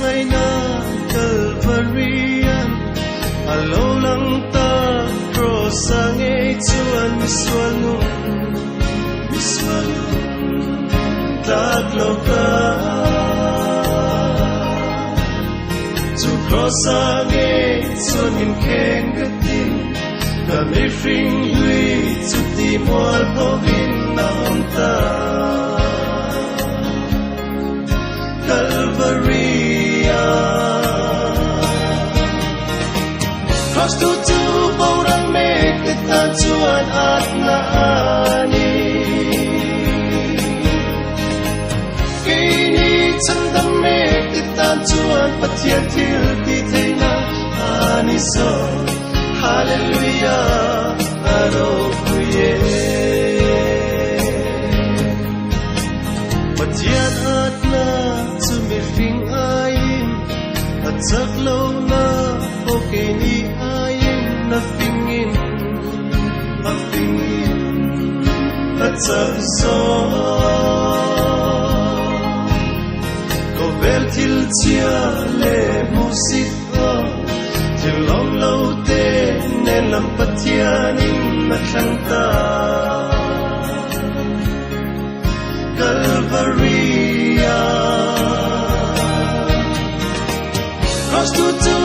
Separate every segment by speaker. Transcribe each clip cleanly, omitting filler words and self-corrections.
Speaker 1: ngày na Calvary alo lang ta cross ang chuan miswalun taglaw ka chu cross ang chuan min keng gatin kami fring hui chu ti mual povin naon ta Calvary cross tu tu orang mek kita chuan at na ani kini chandam mek kita chuan pathian thil ti theina ani so hallelujah aro kuye pathian at na chumi fing ain at saklo na okay ni na fingin at sabso ko vel til chia le music til long lâu te nên làm pathianin na thanta Calvary cross tu tu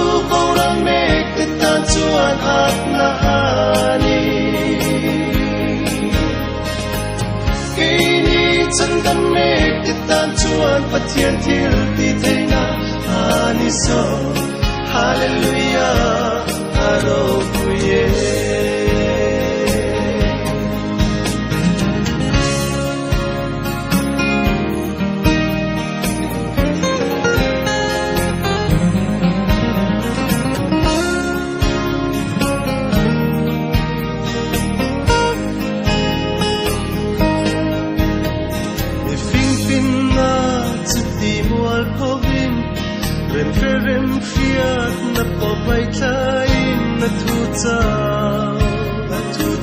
Speaker 1: orang mek kita chuan at na ani kini chandam mek kita chuan pathian thil ti theina ani so hallelujah aro kuye Rem fiat na povai thain na thu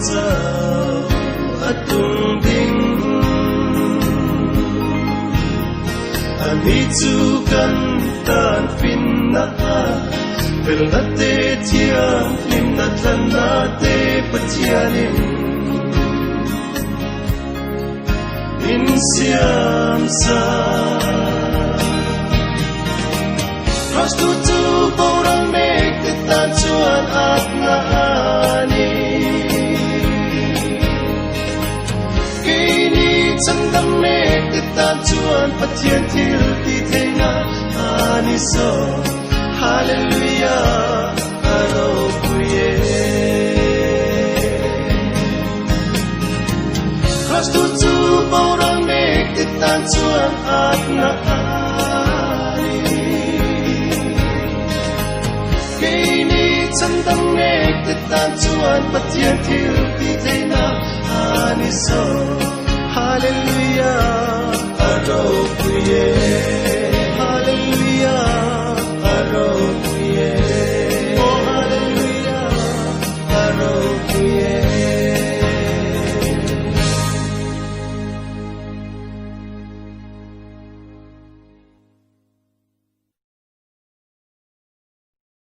Speaker 1: chau atung ding ani chu kan tan pin na pel na te thiam lim na than na te pathianin in siam sa cross tu tu orang mek kita chuan at na ani kini chandam mek kita chuan pathian thil ti theina ani so hallelujah aro kuye cross tu tu orang mek kita chuan at na chandam mek kita chuan pathian thil ti theina ani so hallelujah